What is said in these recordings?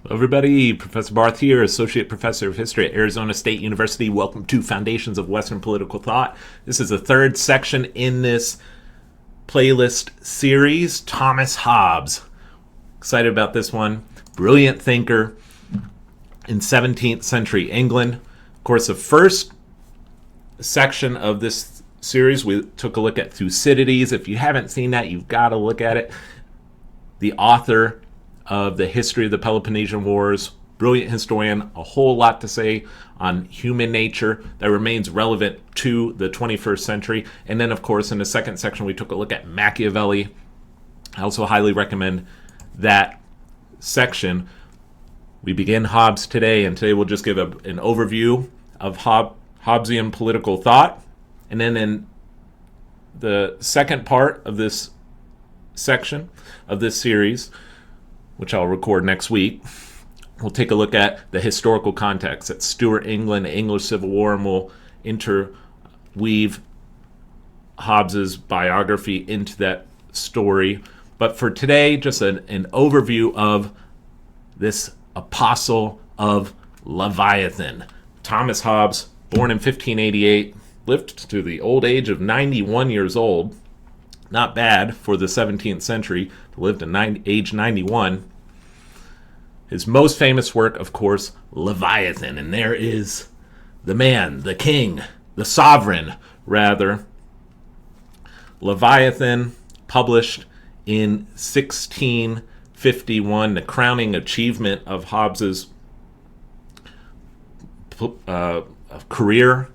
Hello everybody, Professor Barth here, Associate Professor of History at Arizona State University. Welcome to Foundations of Western Political Thought. This is the third section in this playlist series, Thomas Hobbes. Excited about this one. Brilliant thinker in 17th century England. Of course, the first section of this series, we took a look at Thucydides. If you haven't seen that, you've got to look at it. The author of the history of the Peloponnesian Wars, brilliant historian, a whole lot to say on human nature that remains relevant to the 21st century. And then, of course, in the second section, we took a look at Machiavelli. I also highly recommend that section. We begin Hobbes today, and today we'll just give an overview of Hobbesian political thought. And then in the second part of this section of this series, which I'll record next week, we'll take a look at the historical context at Stuart England, the English Civil War, and we'll interweave Hobbes's biography into that story. But for today, just an overview of this apostle of Leviathan. Thomas Hobbes, born in 1588, lived to the old age of 91 years old. Not bad for the 17th century to live to age 91. His most famous work, of course, Leviathan. And there is the man, the king, the sovereign, rather. Leviathan, published in 1651, the crowning achievement of Hobbes's career,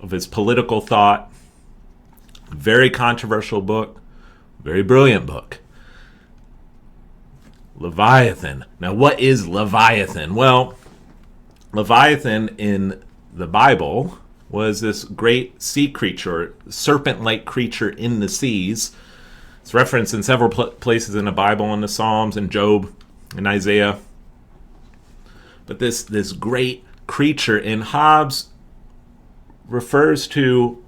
of his political thought. Very controversial book, very brilliant book. Leviathan. Now, what is Leviathan? Well, Leviathan in the Bible was this great sea creature, serpent-like creature in the seas. It's referenced in several places in the Bible, in the Psalms, in Job, in Isaiah. But this great creature in Hobbes refers to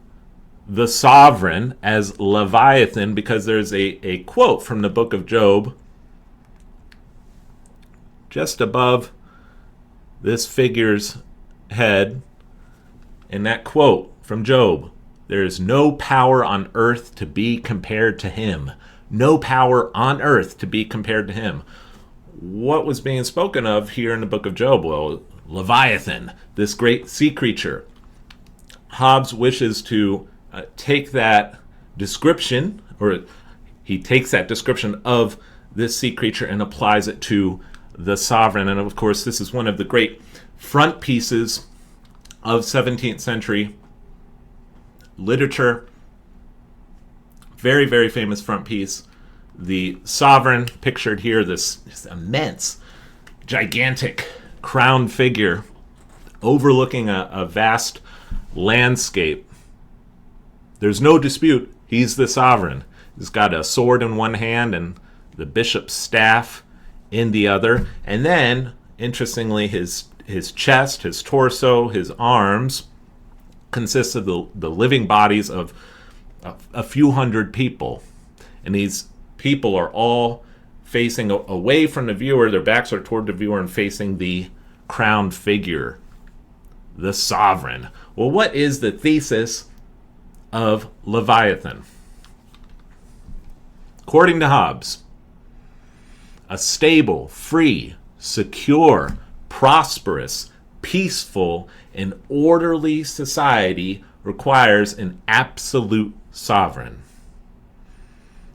the sovereign as Leviathan because there's a quote from the book of Job just above this figure's head. In that quote from Job, there is no power on earth to be compared to him. No power on earth to be compared to him. What was being spoken of here in the book of Job? Well, Leviathan, this great sea creature. Hobbes wishes to take that description, or he takes that description of this sea creature and applies it to the sovereign. And of course, this is one of the great front pieces of 17th century literature. Very, very famous front piece. The sovereign, pictured here, this immense, gigantic crowned figure overlooking a vast landscape. There's no dispute, he's the sovereign. He's got a sword in one hand and the bishop's staff in the other. And then, interestingly, his chest, his torso, his arms consist of the living bodies of a few hundred people. And these people are all facing away from the viewer. Their backs are toward the viewer and facing the crowned figure, the sovereign. Well, what is the thesis of Leviathan? According to Hobbes, a stable, free, secure, prosperous, peaceful, and orderly society requires an absolute sovereign.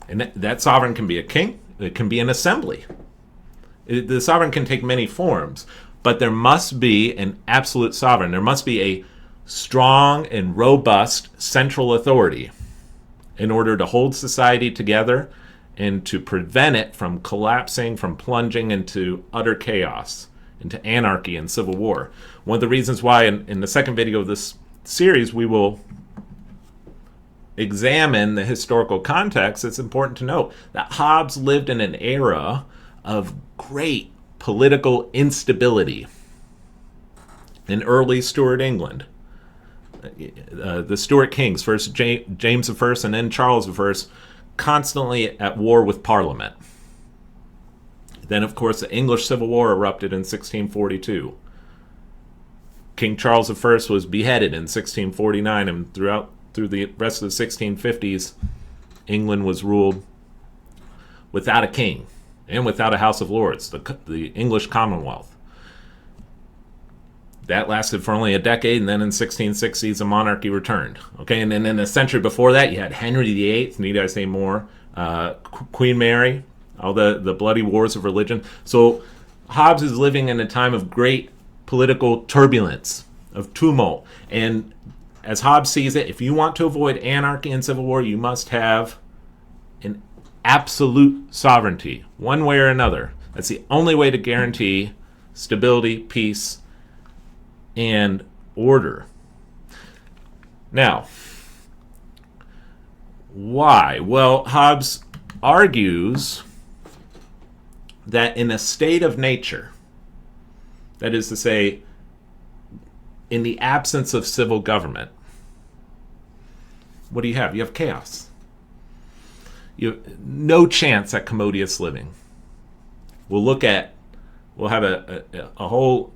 And that sovereign can be a king, it can be an assembly. The sovereign can take many forms, but there must be an absolute sovereign. There must be a strong and robust central authority in order to hold society together and to prevent it from collapsing, from plunging into utter chaos, into anarchy and civil war. One of the reasons why in the second video of this series we will examine the historical context, it's important to note that Hobbes lived in an era of great political instability in early Stuart England. The Stuart kings, first James I and then Charles I, constantly at war with Parliament. Then, of course, the English Civil War erupted in 1642. King Charles I was beheaded in 1649, and through the rest of the 1650s, England was ruled without a king and without a House of Lords, the English commonwealth. That lasted for only a decade, and then in 1660s, the monarchy returned. Okay, and then in a century before that, you had Henry VIII, need I say more, Queen Mary, all the bloody wars of religion. So Hobbes is living in a time of great political turbulence, of tumult. And as Hobbes sees it, if you want to avoid anarchy and civil war, you must have an absolute sovereignty, one way or another. That's the only way to guarantee stability, peace, and order. Now, why? Well, Hobbes argues that in a state of nature, that is to say, in the absence of civil government, what do you have? You have chaos. You have no chance at commodious living. We'll have a whole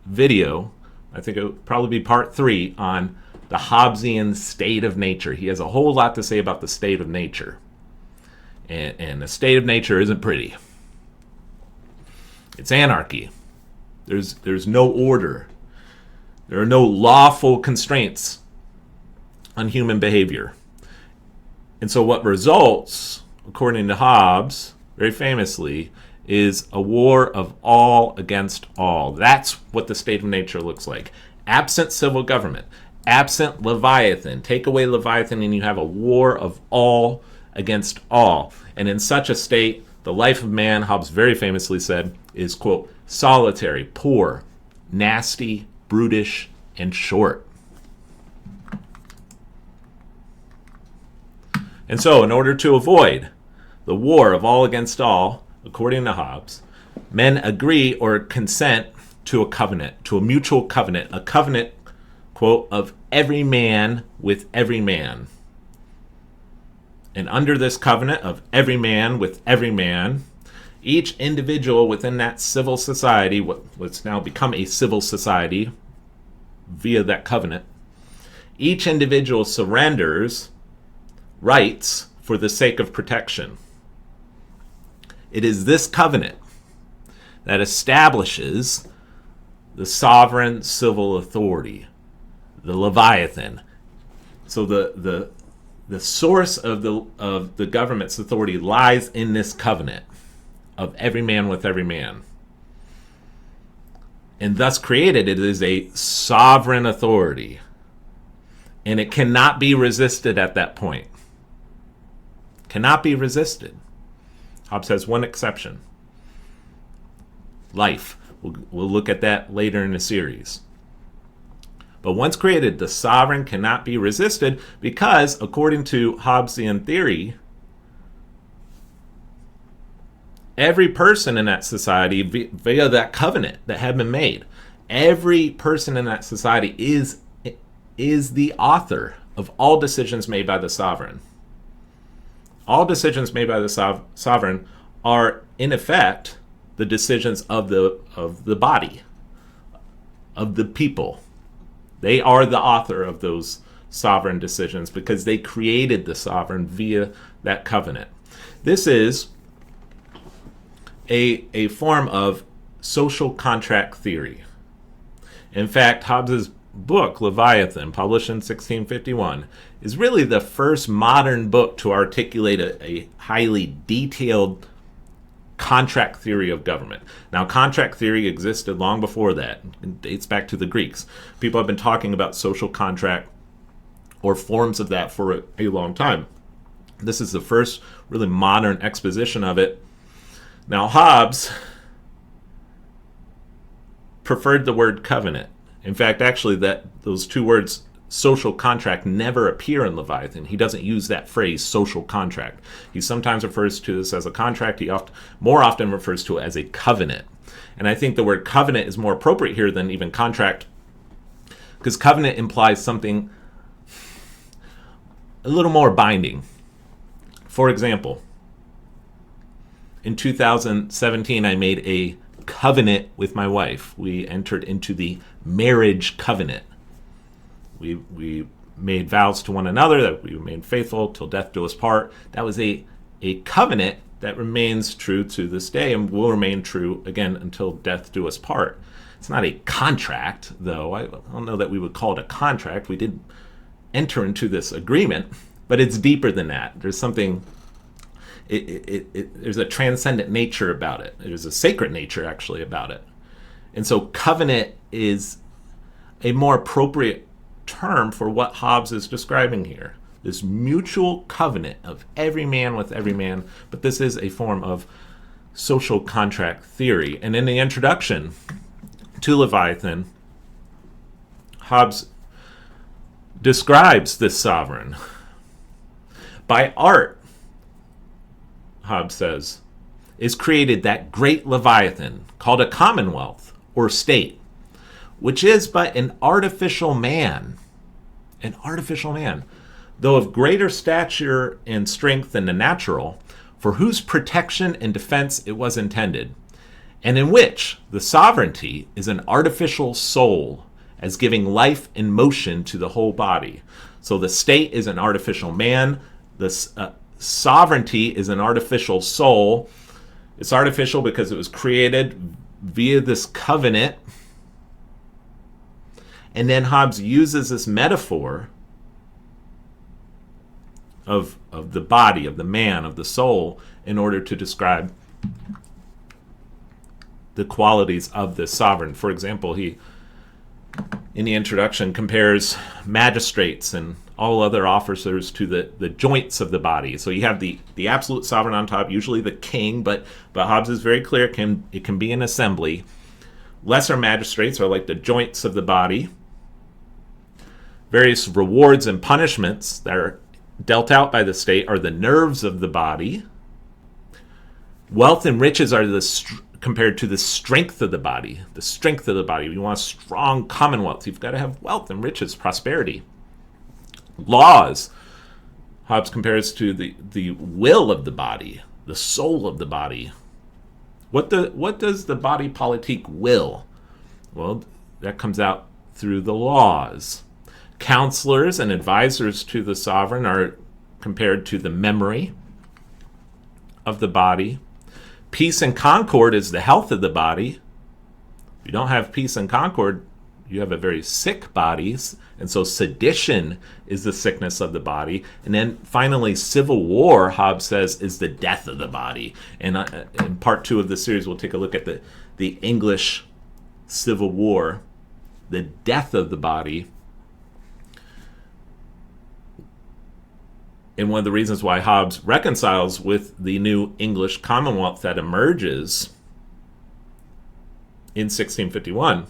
video, I think it'll probably be part 3, on the Hobbesian state of nature. He has a whole lot to say about the state of nature. And the state of nature isn't pretty. It's anarchy. There's no order. There are no lawful constraints on human behavior. And so what results, according to Hobbes, very famously, is a war of all against all. That's what the state of nature looks like. Absent civil government, absent Leviathan. Take away Leviathan and you have a war of all against all. And in such a state, the life of man, Hobbes very famously said, is, quote, solitary, poor, nasty, brutish, and short. And so, in order to avoid the war of all against all, according to Hobbes, men agree or consent to a covenant, to a mutual covenant, a covenant, quote, of every man with every man. And under this covenant of every man with every man, each individual within that civil society, what's now become a civil society via that covenant, each individual surrenders rights for the sake of protection. It is this covenant that establishes the sovereign civil authority, the Leviathan. So the source of the government's authority lies in this covenant of every man with every man. And thus created, it is a sovereign authority. And it cannot be resisted at that point. Cannot be resisted. Hobbes has one exception. Life. We'll look at that later in the series. But once created, the sovereign cannot be resisted because, according to Hobbesian theory, every person in that society, via that covenant that had been made, every person in that society is the author of all decisions made by the sovereign. All decisions made by the sovereign are, in effect, the decisions of the body, of the people. They are the author of those sovereign decisions because they created the sovereign via that covenant. This is a form of social contract theory. In fact, Hobbes' book, Leviathan, published in 1651, is really the first modern book to articulate a highly detailed contract theory of government. Now, contract theory existed long before that. It dates back to the Greeks. People have been talking about social contract or forms of that for a long time. This is the first really modern exposition of it. Now, Hobbes preferred the word covenant. In fact, actually, those two words, social contract, never appear in Leviathan. He doesn't use that phrase, social contract. He sometimes refers to this as a contract. He more often refers to it as a covenant. And I think the word covenant is more appropriate here than even contract, because covenant implies something a little more binding. For example, In 2017, I made a covenant with my wife. We entered into the marriage covenant. We made vows to one another that we remain faithful till death do us part. That was a covenant that remains true to this day and will remain true again until death do us part. It's not a contract, though. I don't know that we would call it a contract. We did enter into this agreement, but it's deeper than that. There's something, there's a transcendent nature about it. There's a sacred nature, actually, about it. And so covenant is a more appropriate term for what Hobbes is describing here. This mutual covenant of every man with every man, but this is a form of social contract theory. And in the introduction to Leviathan, Hobbes describes this sovereign. By art, Hobbes says, is created that great Leviathan, called a commonwealth or state, which is but an artificial man, though of greater stature and strength than the natural, for whose protection and defense it was intended, and in which the sovereignty is an artificial soul, as giving life and motion to the whole body. So the state is an artificial man, the sovereignty is an artificial soul. It's artificial because it was created via this covenant. And then Hobbes uses this metaphor of the body, of the man, of the soul, in order to describe the qualities of this sovereign. For example, he, in the introduction, compares magistrates and all other officers to the joints of the body. So you have the absolute sovereign on top, usually the king, but Hobbes is very clear, it can be an assembly. Lesser magistrates are like the joints of the body. Various rewards and punishments that are dealt out by the state are the nerves of the body. Wealth and riches are compared to the strength of the body. The strength of the body. You want a strong commonwealth, you've got to have wealth and riches, prosperity. Laws, Hobbes compares to the will of the body, the soul of the body. What does the body politique will? Well, that comes out through the laws. Counselors and advisors to the sovereign are compared to the memory of the body. Peace and concord is the health of the body. If you don't have peace and concord, you have a very sick body. And so sedition is the sickness of the body. And then finally, civil war, Hobbes says, is the death of the body. And in part 2 of the series, we'll take a look at the English Civil War, the death of the body. And one of the reasons why Hobbes reconciles with the new English Commonwealth that emerges in 1651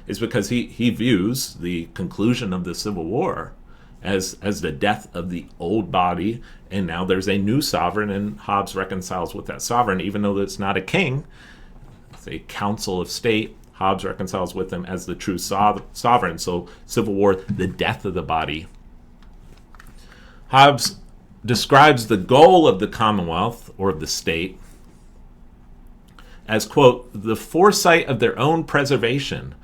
is because he views the conclusion of the Civil War as the death of the old body, and now there's a new sovereign, and Hobbes reconciles with that sovereign, even though it's not a king, it's a council of state. Hobbes reconciles with him as the true sovereign. So Civil War, the death of the body. Hobbes describes the goal of the commonwealth, or of the state, as, quote, the foresight of their own preservation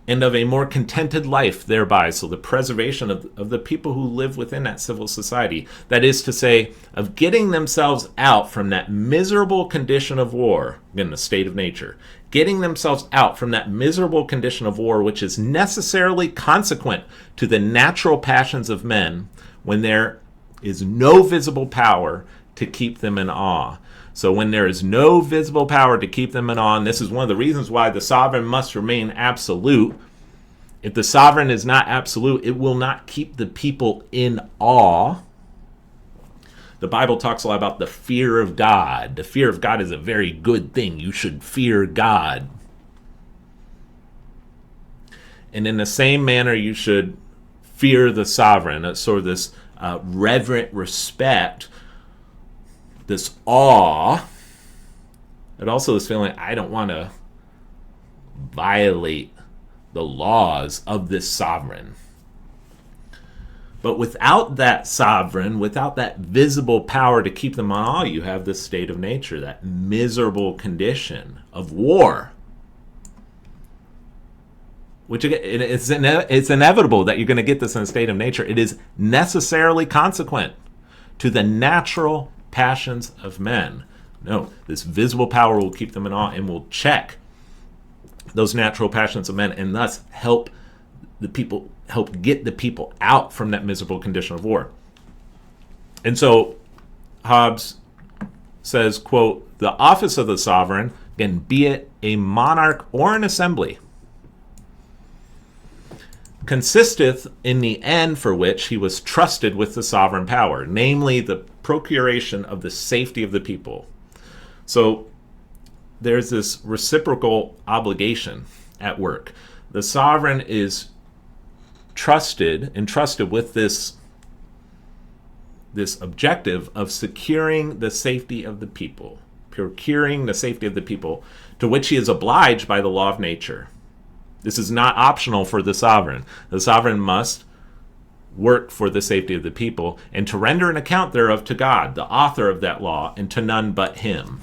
and of a more contented life thereby. So the preservation of the people who live within that civil society. That is to say, of getting themselves out from that miserable condition of war, again, the state of nature, getting themselves out from that miserable condition of war, which is necessarily consequent to the natural passions of men, when there is no visible power to keep them in awe. So when there is no visible power to keep them in awe, and this is one of the reasons why the sovereign must remain absolute. If the sovereign is not absolute, it will not keep the people in awe. The Bible talks a lot about the fear of God. The fear of God is a very good thing. You should fear God. And in the same manner, you should fear the sovereign, sort of this reverent respect, this awe, and also this feeling, I don't want to violate the laws of this sovereign. But without that sovereign, without that visible power to keep them on all, you have this state of nature, that miserable condition of war. Which it's inevitable that you're going to get this in a state of nature. It is necessarily consequent to the natural passions of men. No, this visible power will keep them in awe and will check those natural passions of men, and thus help get the people out from that miserable condition of war. And so Hobbes says, quote, "The office of the sovereign, again, be it a monarch or an assembly, consisteth in the end for which he was trusted with the sovereign power, namely the procuration of the safety of the people." So there's this reciprocal obligation at work. The sovereign is entrusted with this objective of securing the safety of the people, procuring the safety of the people, to which he is obliged by the law of nature. This is not optional for the sovereign. The sovereign must work for the safety of the people, and to render an account thereof to God, the author of that law, and to none but him.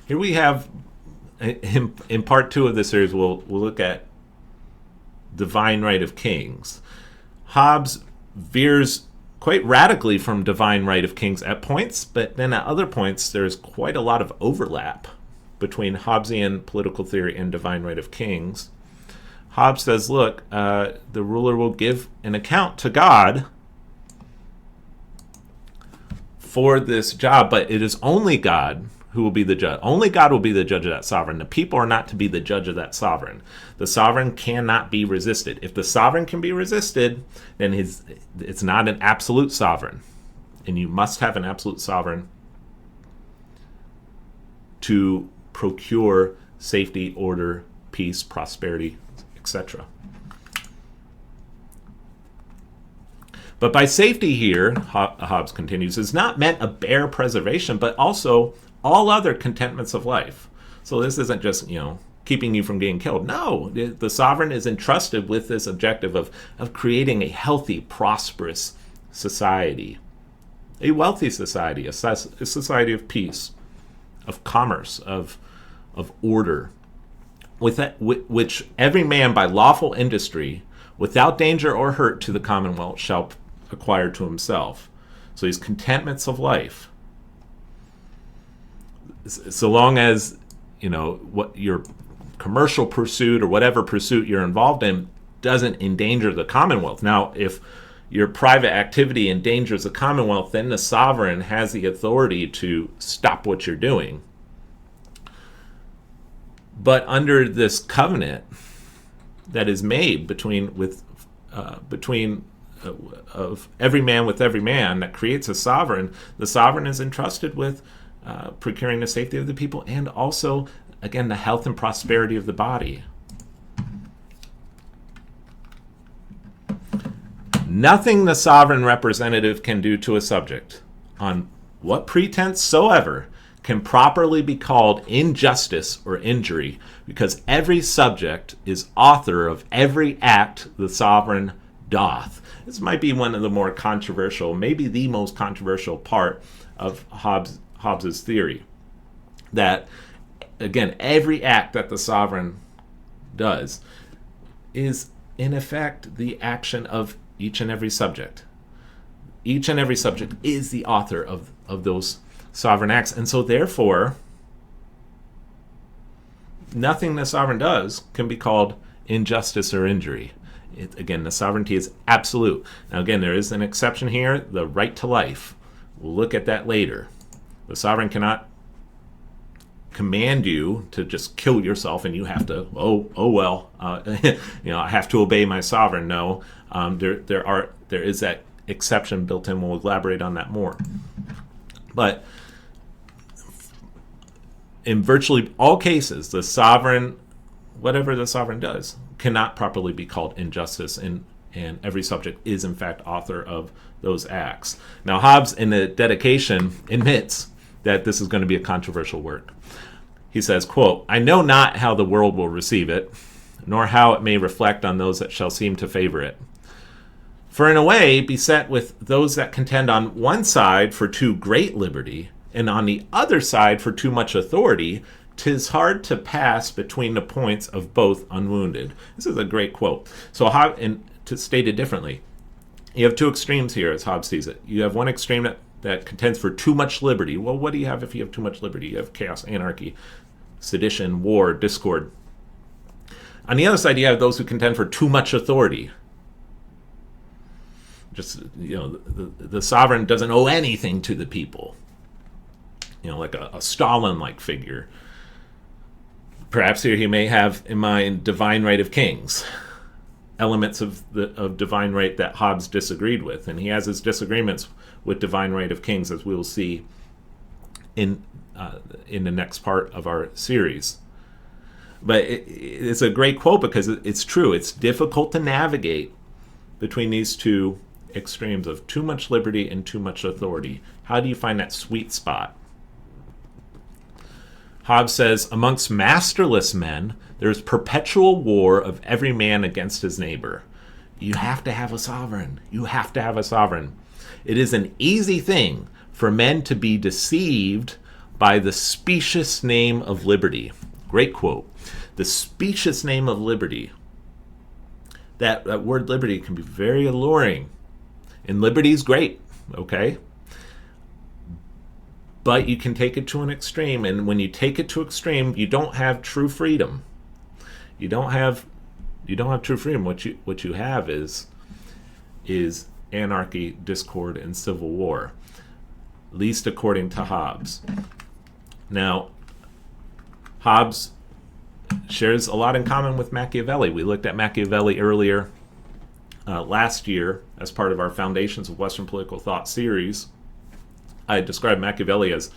Here we have, in part 2 of this series, we'll look at divine right of kings. Hobbes veers quite radically from divine right of kings at points, but then at other points there's quite a lot of overlap between Hobbesian political theory and divine right of kings. Hobbes says, look, the ruler will give an account to God for this job, but it is only God who will be the judge. Only God will be the judge of that sovereign. The people are not to be the judge of that sovereign. The sovereign cannot be resisted. If the sovereign can be resisted, then it's not an absolute sovereign. And you must have an absolute sovereign to procure safety, order, peace, prosperity, etc. But by safety here, Hobbes continues, is not meant a bare preservation, but also all other contentments of life. So this isn't just, keeping you from getting killed. No, the sovereign is entrusted with this objective of creating a healthy, prosperous society, a wealthy society, a society of peace, of commerce, of order, which every man by lawful industry, without danger or hurt to the commonwealth, shall acquire to himself. So these contentments of life, so long as what your commercial pursuit or whatever pursuit you're involved in doesn't endanger the commonwealth. Now, if your private activity endangers the commonwealth, then the sovereign has the authority to stop what you're doing. But under this covenant that is made between of every man with every man that creates a sovereign, the sovereign is entrusted with procuring the safety of the people and also, again, the health and prosperity of the body. Nothing the sovereign representative can do to a subject, on what pretense soever, can properly be called injustice or injury, because every subject is author of every act the sovereign doth. This might be one of the more controversial, maybe the most controversial part of Hobbes's theory, that, again, every act that the sovereign does is, in effect, the action of each and every subject. Each and every subject is the author of those sovereign acts. And so, therefore, nothing the sovereign does can be called injustice or injury. Again, the sovereignty is absolute. Now, again, there is an exception here, the right to life. We'll look at that later. The sovereign cannot command you to just kill yourself and you have to, I have to obey my sovereign. No, there is that exception built in. We'll elaborate on that more. But in virtually all cases, the sovereign, whatever the sovereign does, cannot properly be called injustice, and every subject is in fact author of those acts. Now, Hobbes in the dedication admits that this is going to be a controversial work. He says, quote, "I know not how the world will receive it, nor how it may reflect on those that shall seem to favor it. For in a way, beset with those that contend on one side for too great liberty, and on the other side for too much authority, 'tis hard to pass between the points of both unwounded. This is a great quote. So, and to state it differently, you have two extremes here, as Hobbes sees it. You have one extreme that contends for too much liberty. Well, what do you have if you have too much liberty? You have chaos, anarchy, sedition, war, discord. On the other side, you have those who contend for too much authority. Just, the sovereign doesn't owe anything to the people. Like a Stalin-like figure. Perhaps here he may have in mind divine right of kings, elements of divine right that Hobbes disagreed with, and he has his disagreements with divine right of kings, as we'll see in the next part of our series. But it's a great quote because it's true. It's difficult to navigate between these two extremes of too much liberty and too much authority. How do you find that sweet spot? Hobbes says, amongst masterless men, there's perpetual war of every man against his neighbor. You have to have a sovereign. You have to have a sovereign. It is an easy thing for men to be deceived by the specious name of liberty. Great quote. The specious name of liberty. That word liberty can be very alluring. And liberty is great, okay? But you can take it to an extreme, and when you take it to extreme, you don't have true freedom. You don't have true freedom. What you have is anarchy, discord, and civil war, at least according to Hobbes. Now, Hobbes shares a lot in common with Machiavelli. We looked at Machiavelli earlier last year as part of our Foundations of Western Political Thought series. I described Machiavelli as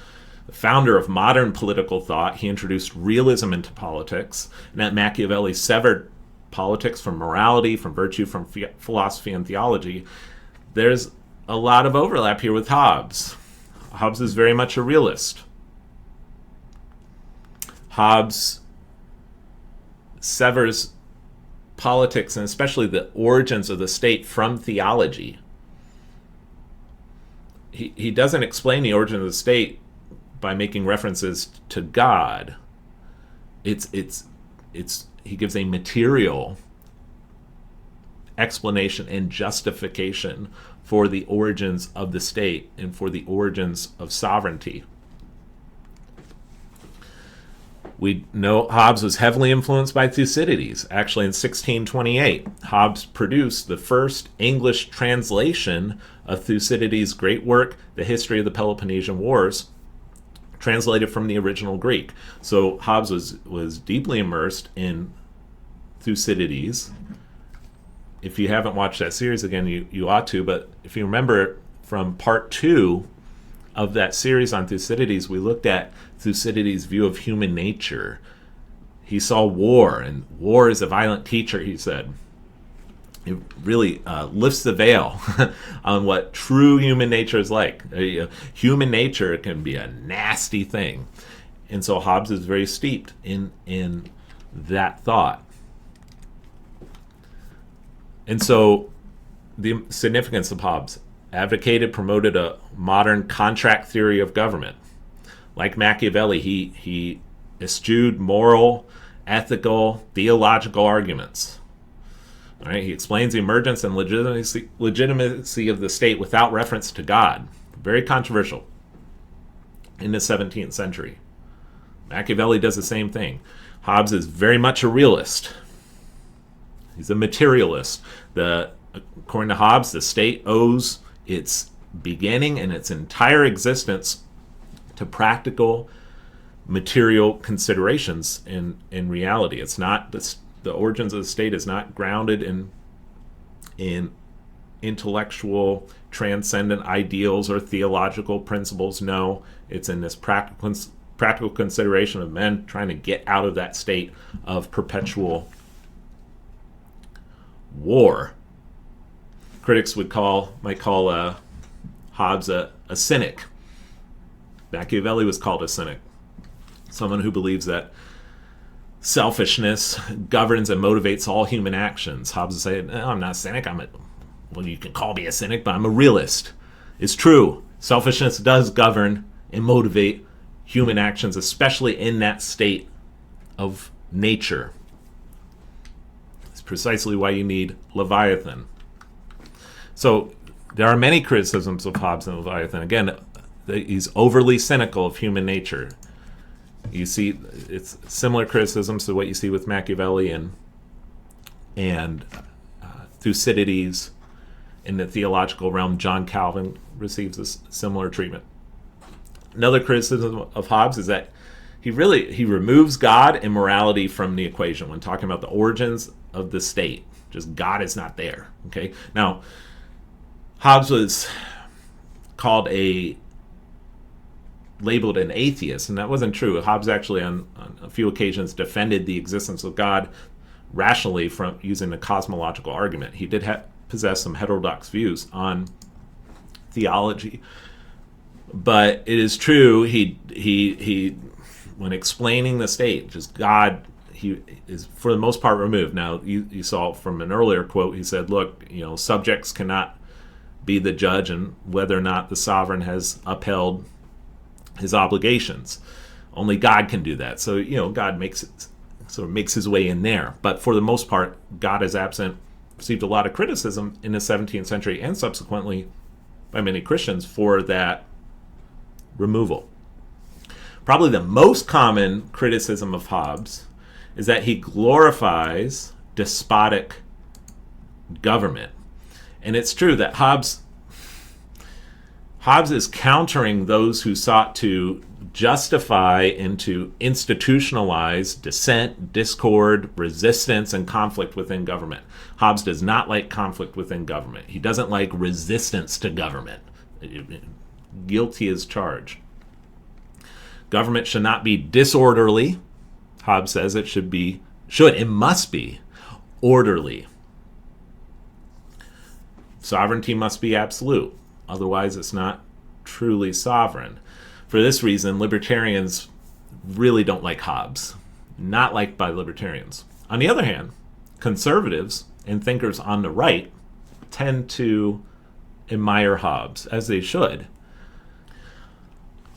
the founder of modern political thought. He introduced realism into politics, and that Machiavelli severed politics from morality, from virtue, from philosophy and theology. There's a lot of overlap here with Hobbes. Hobbes is very much a realist. Hobbes severs politics, and especially the origins of the state, from theology. He doesn't explain the origin of the state by making references to God. He gives a material explanation and justification for the origins of the state and for the origins of sovereignty. We know Hobbes was heavily influenced by Thucydides. Actually, in 1628, Hobbes produced the first English translation of Thucydides' great work, The History of the Peloponnesian Wars, translated from the original Greek. So Hobbes was deeply immersed in Thucydides. If you haven't watched that series, again, you ought to. But if you remember from part 2 of that series on Thucydides, we looked at Thucydides' view of human nature. He saw war, and war is a violent teacher, he said. It really lifts the veil on what true human nature is like. Human nature can be a nasty thing. And so Hobbes is very steeped in that thought. And so the significance of Hobbes: promoted a modern contract theory of government. Like Machiavelli, he eschewed moral, ethical, theological arguments. All right, he explains the emergence and legitimacy of the state without reference to God. Very controversial in the 17th century. Machiavelli does the same thing. Hobbes is very much a realist. He's a materialist. According to Hobbes, the state owes its beginning and its entire existence to practical, material considerations in reality. It's not the origins of the state is not grounded in intellectual, transcendent ideals or theological principles. No, it's in this practical consideration of men trying to get out of that state of perpetual war. Critics might call Hobbes a cynic. Machiavelli was called a cynic, someone who believes that selfishness governs and motivates all human actions. Hobbes would say, no, I'm not a cynic, I'm well, you can call me a cynic, but I'm a realist. It's true. Selfishness does govern and motivate human actions, especially in that state of nature. It's precisely why you need Leviathan. So there are many criticisms of Hobbes and Leviathan. Again, he's overly cynical of human nature. You see, it's similar criticisms to what you see with Machiavelli and Thucydides. In the theological realm, John Calvin receives a similar treatment. Another criticism of Hobbes is that he removes God and morality from the equation when talking about the origins of the state. Just God is not there. Okay. Now, Hobbes was labeled an atheist, and that wasn't true. Hobbes actually, on a few occasions, defended the existence of God rationally from using the cosmological argument. He did possess some heterodox views on theology, but it is true he when explaining the state, just God, he is for the most part removed. Now you saw from an earlier quote, he said, look, subjects cannot be the judge and whether or not the sovereign has upheld his obligations. Only God can do that. So God makes his way in there, but for the most part, God is absent. Received a lot of criticism in the 17th century and subsequently by many Christians for that removal. Probably the most common criticism of Hobbes is that he glorifies despotic government. And it's true that Hobbes is countering those who sought to justify and to institutionalize dissent, discord, resistance, and conflict within government. Hobbes does not like conflict within government. He doesn't like resistance to government. Guilty as charged. Government should not be disorderly. Hobbes says it must be orderly. Sovereignty must be absolute. Otherwise, it's not truly sovereign. For this reason, libertarians really don't like Hobbes. Not liked by libertarians. On the other hand, conservatives and thinkers on the right tend to admire Hobbes, as they should.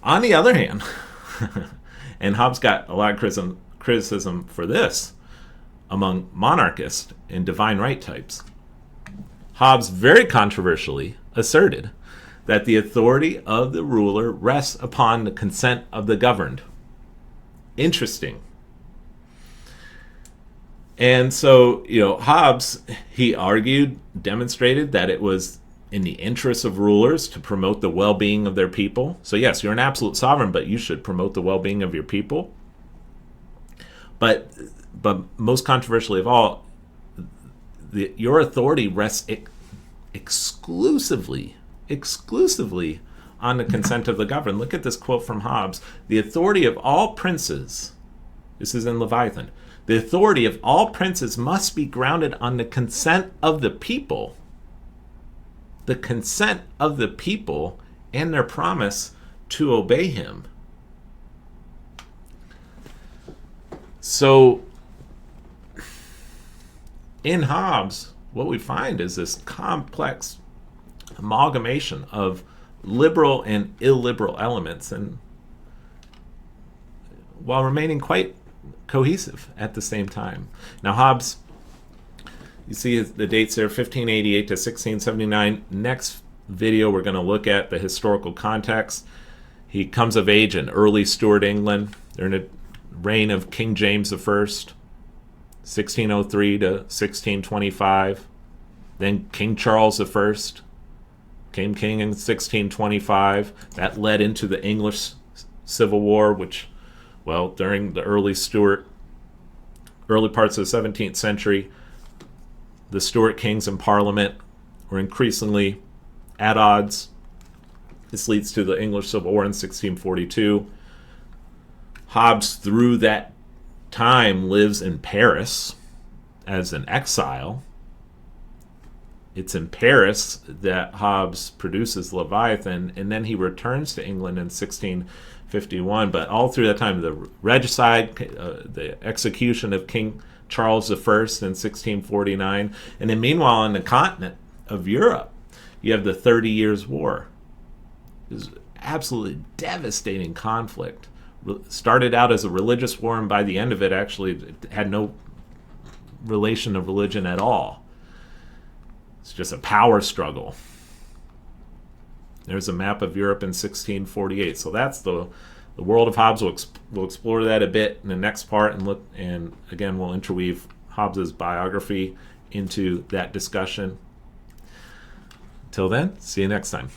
On the other hand, and Hobbes got a lot of criticism for this among monarchists and divine right types, Hobbes very controversially asserted that the authority of the ruler rests upon the consent of the governed. Interesting. And so, Hobbes, he demonstrated that it was in the interests of rulers to promote the well-being of their people. So yes, you're an absolute sovereign, but you should promote the well-being of your people. But most controversially of all, your authority rests exclusively on the consent of the governed. Look at this quote from Hobbes. The authority of all princes, this is in Leviathan, the authority of all princes must be grounded on the consent of the people. The consent of the people and their promise to obey him. So, in Hobbes, what we find is this complex amalgamation of liberal and illiberal elements, and while remaining quite cohesive at the same time. Now, Hobbes, you see the dates there, 1588 to 1679. Next video, we're going to look at the historical context. He comes of age in early Stuart England. They're in the reign of King James I, 1603 to 1625. Then King Charles I came king in 1625. That led into the English Civil War, which, during the early parts of the 17th century, the Stuart kings in Parliament were increasingly at odds. This leads to the English Civil War in 1642. Hobbes, through that time, lives in Paris as an exile. It's in Paris that Hobbes produces Leviathan, and then he returns to England in 1651. But all through that time, the regicide, the execution of King Charles I in 1649, and then meanwhile on the continent, of Europe. You have the 30 Years' War. It was absolutely devastating conflict. Started out as a religious war, and by the end of it, actually it had no relation to religion at all. It's just a power struggle. There's a map of Europe in 1648. So that's the world of Hobbes. We'll explore that a bit in the next part, and again we'll interweave Hobbes's biography into that discussion. Till then, see you next time.